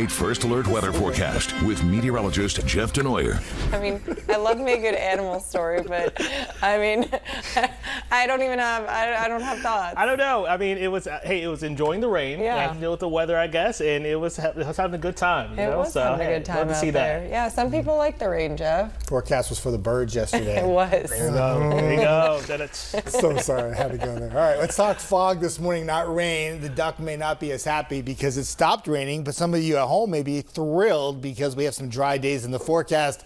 First Alert weather forecast with meteorologist Jeff Desnoyers. I mean, I love me a good animal story, but I mean, I don't have thoughts. I don't know. I mean, it was enjoying the rain. Yeah. I had to deal with the weather, I guess, and it was having a good time. It was having a good time out there. Yeah, some people like the rain, Jeff. Forecast was for the birds yesterday. It was. There you go. There you go. So sorry, I had to go there. All right, let's talk fog this morning, not rain. The duck may not be as happy because it stopped raining, but some of you at home may be thrilled because we have some dry days in the forecast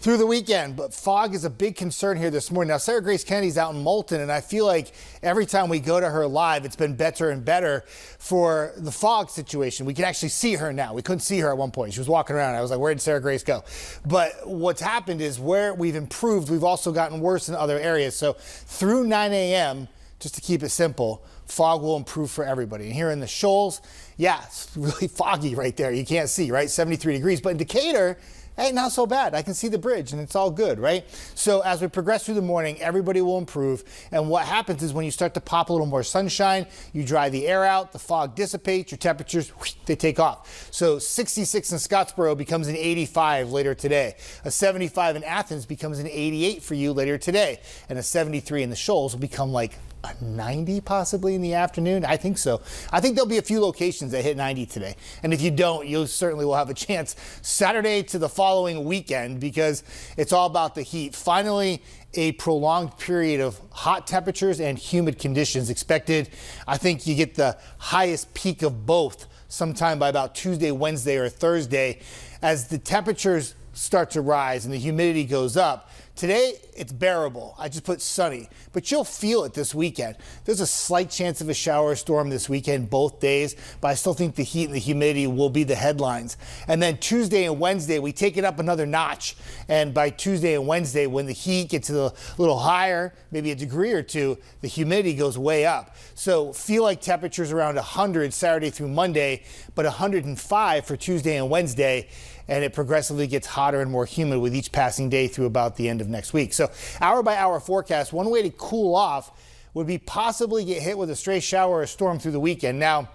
through the weekend. But fog is a big concern here this morning. Now, Sarah Grace Kennedy's out in Moulton, and I feel like every time we go to her live, it's been better and better for the fog situation. We can actually see her now. We couldn't see her at one point. She was walking around. I was like, where did Sarah Grace go? But what's happened is where we've improved, we've also gotten worse in other areas. So through 9 a.m., just to keep it simple, fog will improve for everybody. And here in the Shoals, yeah, it's really foggy right there. You can't see, right? 73 degrees. But in Decatur, hey, not so bad. I can see the bridge and it's all good, right? So as we progress through the morning, everybody will improve. And what happens is when you start to pop a little more sunshine, you dry the air out, the fog dissipates, your temperatures, they take off. So 66 in Scottsboro becomes an 85 later today. A 75 in Athens becomes an 88 for you later today. And a 73 in the Shoals will become like a 90 possibly in the afternoon. I think so. I think there'll be a few locations that hit 90 today. And if you don't, you certainly will have a chance Saturday to the following weekend because it's all about the heat. Finally, a prolonged period of hot temperatures and humid conditions expected. I think you get the highest peak of both sometime by about Tuesday, Wednesday, or Thursday as the temperatures start to rise and the humidity goes up. Today, it's bearable. I just put sunny, but you'll feel it this weekend. There's a slight chance of a shower or storm this weekend, both days, but I still think the heat and the humidity will be the headlines. And then Tuesday and Wednesday, we take it up another notch. And by Tuesday and Wednesday, when the heat gets a little higher, maybe a degree or two, the humidity goes way up. So feel like temperatures around 100 Saturday through Monday, but 105 for Tuesday and Wednesday. And it progressively gets hotter and more humid with each passing day through about the end of next week. So hour by hour forecast, one way to cool off would be possibly get hit with a stray shower or a storm through the weekend. Now,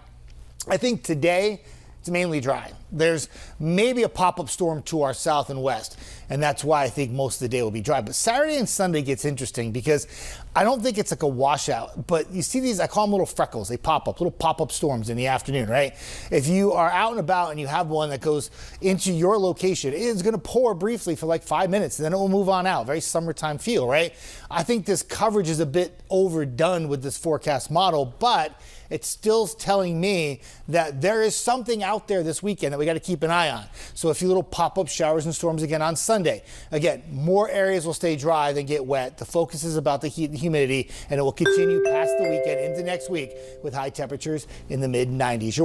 I think today it's mainly dry. There's maybe a pop-up storm to our south and west, and that's why I think most of the day will be dry. But Saturday and Sunday gets interesting because I don't think it's like a washout, but you see these, I call them little freckles. They pop up, little pop-up storms in the afternoon, right? If you are out and about and you have one that goes into your location, it's going to pour briefly for like 5 minutes, and then it will move on out. Very summertime feel, right? I think this coverage is a bit overdone with this forecast model, but it's still telling me that there is something out there this weekend that we got to keep an eye on. So a few little pop-up showers and storms again on Sunday. Again, more areas will stay dry than get wet. The focus is about the heat and humidity, and it will continue past the weekend into next week with high temperatures in the mid-90s.